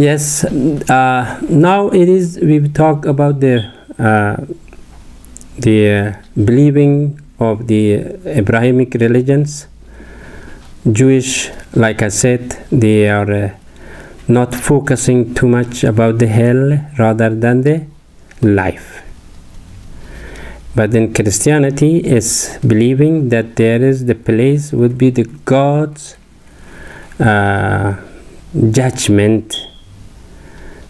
Yes. Now we talk about the believing of the Abrahamic religions. Jewish, like I said, they are not focusing too much about the hell rather than the life. But in Christianity is believing that there is the place would be the God's judgment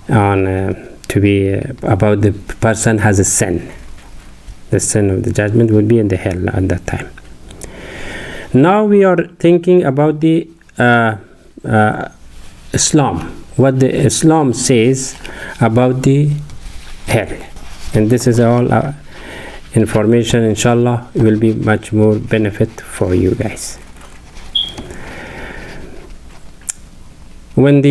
on to be about the person has a sin. The sin of the judgment would be in the hell at that time. Now we are thinking about the Islam, what the Islam says about the hell, and this is all information, inshallah, will be much more benefit for you guys. When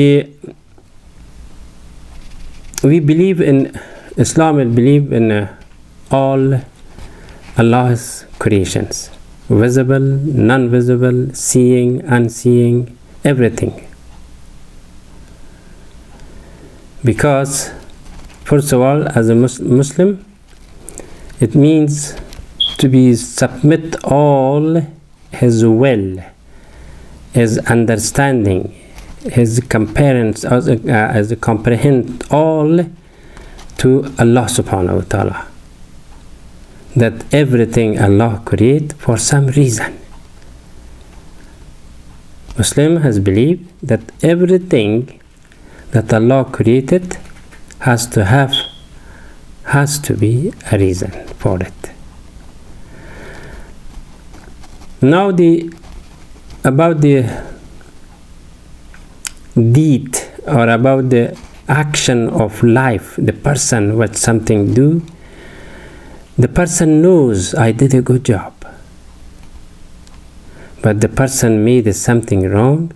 we believe in Islam, we believe in all Allah's creations, visible, non-visible, seeing, unseeing, everything. Because first of all, as a Muslim, it means to be submit all his will, his understanding, his comparence, as a comprehend all to Allah subhanahu wa ta'ala. That everything Allah create for some reason. Muslim has believed that everything that Allah created has to be a reason for it. Now about the deed or about the action of life, the person what something do, the person knows I did a good job, but the person made something wrong.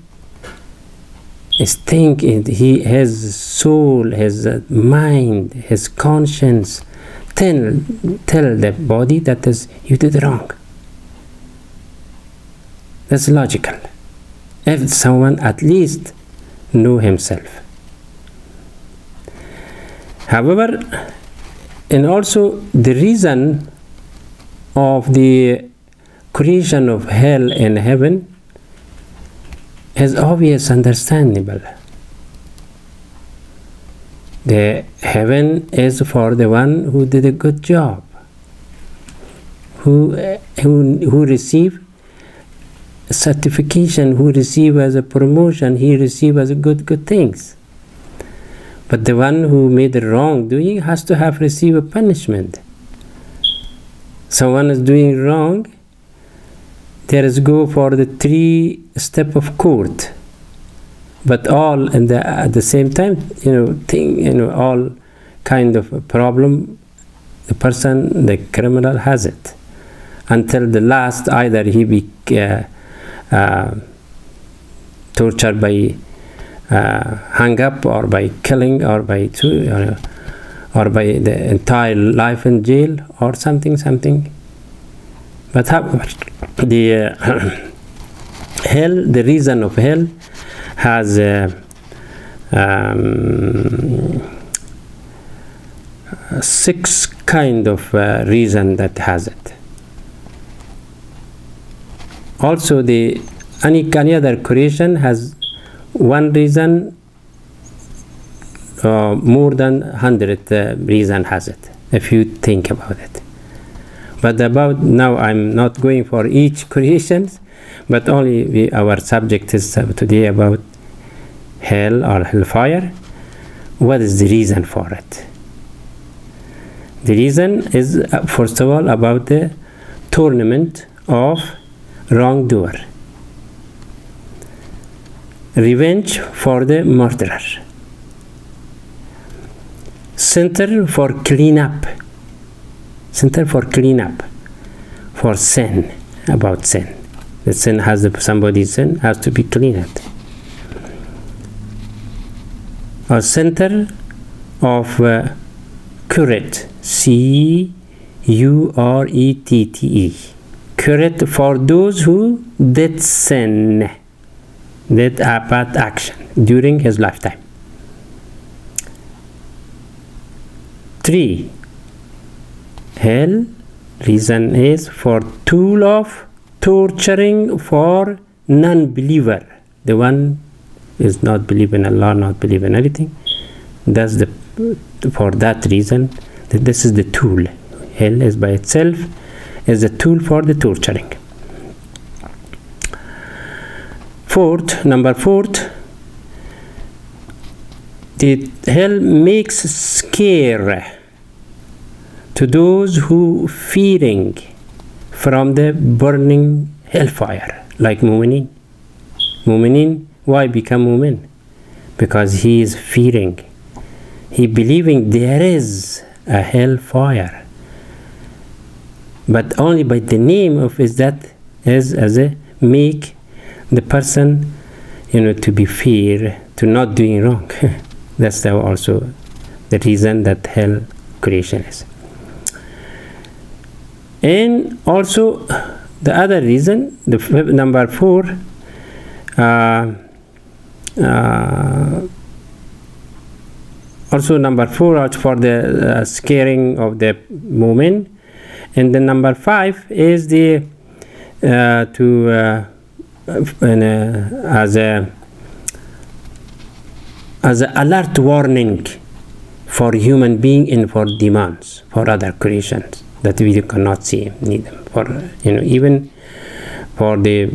His his soul, his mind, his conscience tell the body that is you did wrong. That's logical. If someone at least know himself. However, and also the reason of the creation of hell and heaven is obvious, understandable. The heaven is for the one who did a good job, who received certification, who received as a promotion, he received as a good things. But the one who made a wrongdoing has to have received a punishment. Someone is doing wrong, there is go for the 3 step of court, but all at the same time, all kind of a problem, the person, the criminal has it, until the last, either he be tortured by hung up, or by killing, or by the entire life in jail, or something. But the hell, the reason of hell has 6 kind of reason that has it. Also, any other creation has one reason, more than 100 reason has it, if you think about it. But now I'm not going for each creation, but only our subject is today about hell or hellfire. What is the reason for it? The reason is, first of all, about the tournament of wrongdoer, revenge for the murderer, center for cleanup, for sin, about sin. The sin somebody's sin has to be cleaned. A center of curate, C-U-R-E-T-T-E, curate for those who did sin, did a bad action during his lifetime. 3. Hell, reason is for tool of torturing for non-believer. The one is not believe in Allah, not believe in anything. That's for that reason that this is the tool. Hell is by itself is a tool for the torturing. Number 4, the hell makes scare to those who fearing from the burning hellfire, like mu'minin. Mu'minin, why become mu'min? Because he is fearing. He believing there is a hellfire. But only by the name of is that is as a make the person, to be fear, to not doing wrong. That's also the reason that hell creation is. And also the other reason, number 4, also number 4 for the scaring of the moment. And then number 5 is the as a alert warning for human being and for demons, for other creations that we cannot see, need them for even for the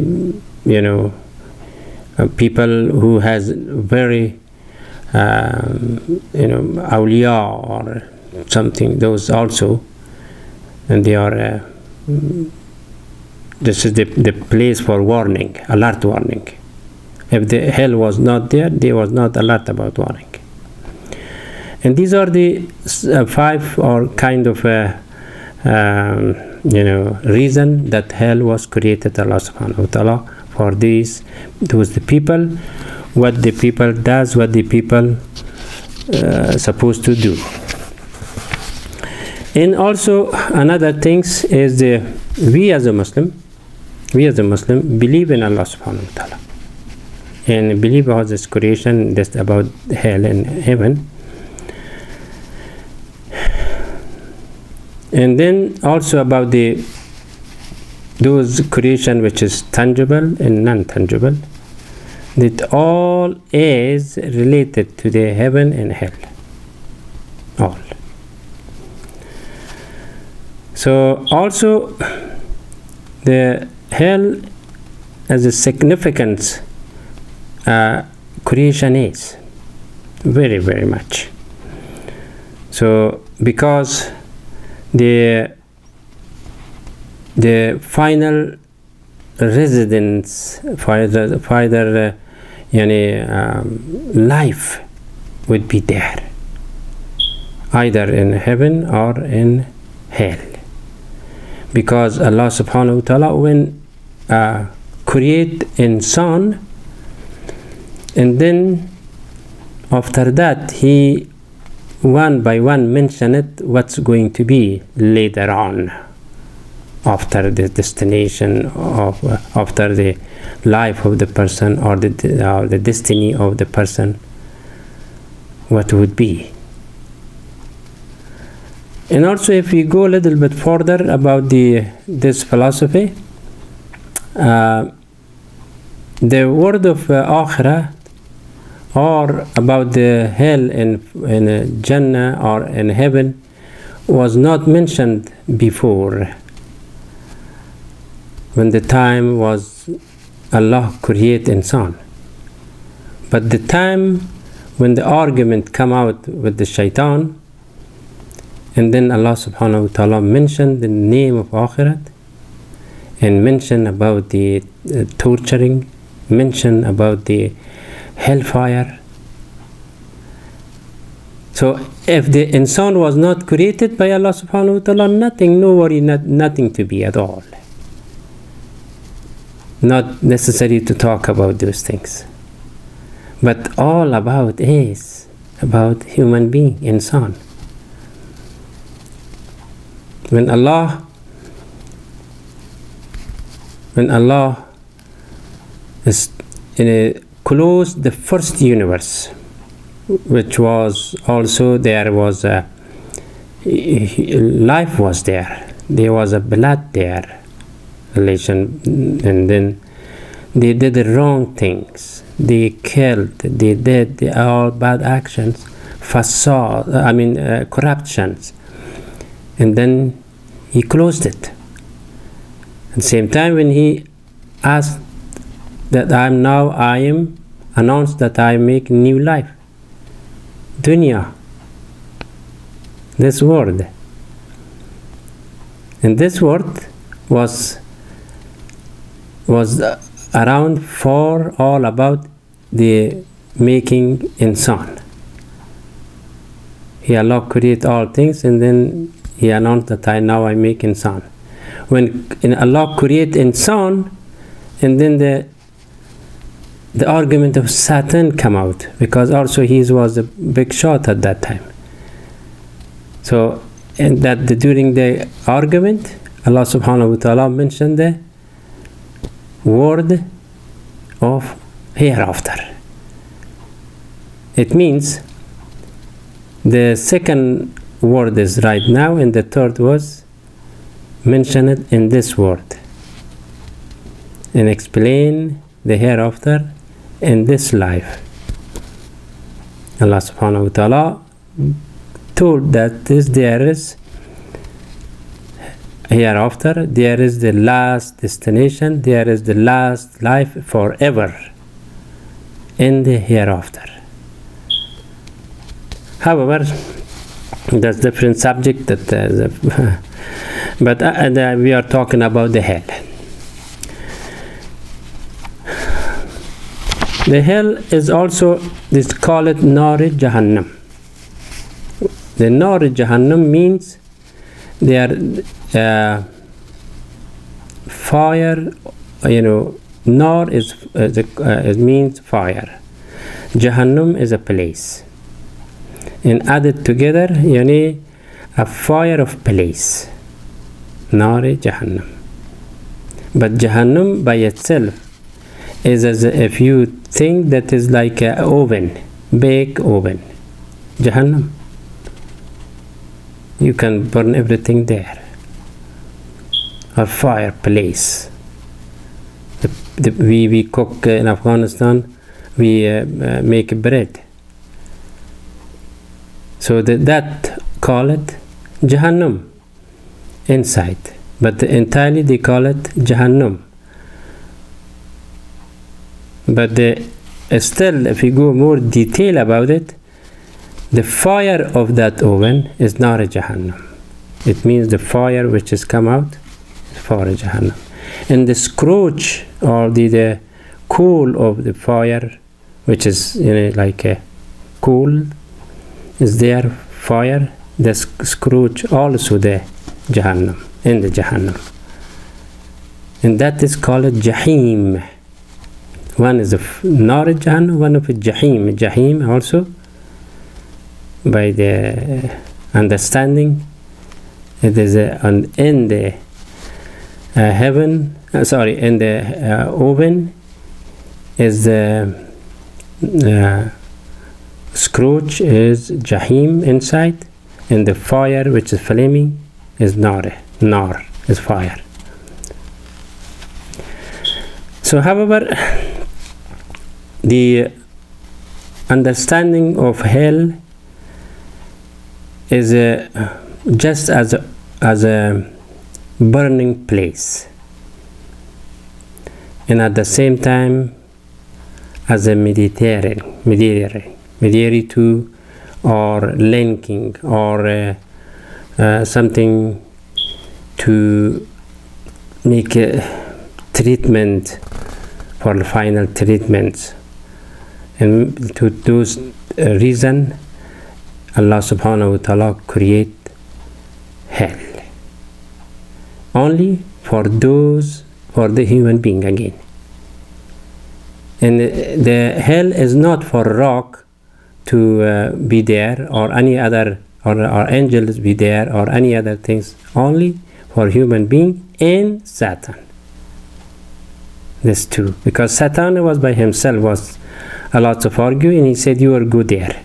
people who has very awliya or something, those also, and they are this is the place for warning, alert warning. If the hell was not there, they was not alert about warning. And these are the 5 or kind of reason that hell was created, Allah subhanahu wa ta'ala, for those the people, what the people does, what the people supposed to do. And also another things is we as a Muslim believe in Allah subhanahu wa ta'ala and believe about this creation, just about hell and heaven. And then also about those creation which is tangible and non-tangible, that all is related to the heaven and hell, all. So also the hell as a significance creation is very, very much. So because the final residence for the life would be there, either in heaven or in hell. Because Allah subhanahu wa ta'ala when create insan, and then after that he one by one mention it what's going to be later on, after the destination of after the life of the person or the destiny of the person, what would be. And also if we go a little bit further about this philosophy, the word of akhirah, or about the hell in Jannah or in heaven, was not mentioned before, when the time was Allah create insan. But the time when the argument come out with the shaitan, and then Allah subhanahu wa ta'ala mentioned the name of Akhirat, and mentioned about the torturing, mentioned about the hellfire. So if the insan was not created by Allah subhanahu wa ta'ala, nothing, no worry, nothing to be at all. Not necessary to talk about those things. But all about is about human being, insan. When Allah is closed the first universe, which was also there was life was there. There was a blood there, relation, and then they did the wrong things. They killed. They did all bad actions, corruptions, and then he closed it. At the same time, when he asked that I am announced that I make new life, dunya, this world. And this world was around for all about the making insan. He Allah create all things, and then he announced that I make insan. When Allah create insan, and then the argument of Satan come out, because also he was a big shot at that time. So, and that during the argument, Allah subhanahu wa ta'ala mentioned the word of hereafter. It means the second word is right now, and the third was mentioned in this word, and explain the hereafter in this life. Allah subhanahu wa ta'ala told that there is hereafter, there is the last destination, there is the last life forever in the hereafter. However, that's different subject. But we are talking about the hell. The hell is also, this call it Nar Jahannam. The Nar Jahannam means they are fire. Nar it means fire. Jahannam is a place. And added together, a fire of place. Nar Jahannam. But Jahannam by itself is as if you think that is like an oven, big oven. Jahannam. You can burn everything there. Or fireplace. We cook in Afghanistan, we make bread. So that call it Jahannam inside. But entirely they call it Jahannam. But still, if you go more detail about it, the fire of that oven is not a Jahannam. It means the fire which has come out for a Jahannam. And the scorch or the coal of the fire, which is like a coal, is there fire. The scorch also the Jahannam, in the Jahannam. And that is called Jahim. One is of Nar Jahannam, one of Jahim. Jahim also, by the understanding, it is in the in the oven is the scorch is Jahim inside, and the fire which is flaming is Nar is fire. So however, the understanding of hell is just as a burning place, and at the same time as a mediator to, or linking, or something to make a treatment for the final treatments. And to those reason, Allah subhanahu wa ta'ala create hell only for the human being again. And the hell is not for rock to be there, or any other, or angels be there, or any other things, only for human being and Satan. This too, because Satan was by himself was a lot of argue, and he said you will go there,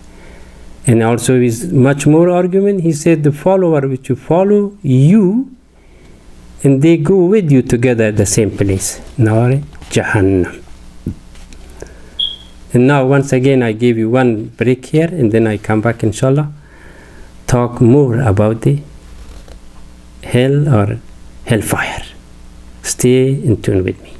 And also with much more argument, he said the follower which you follow you, and they go with you together at the same place. Nar Jahannam. And now once again I give you one break here, and then I come back inshallah, talk more about the hell or hellfire. Stay in tune with me.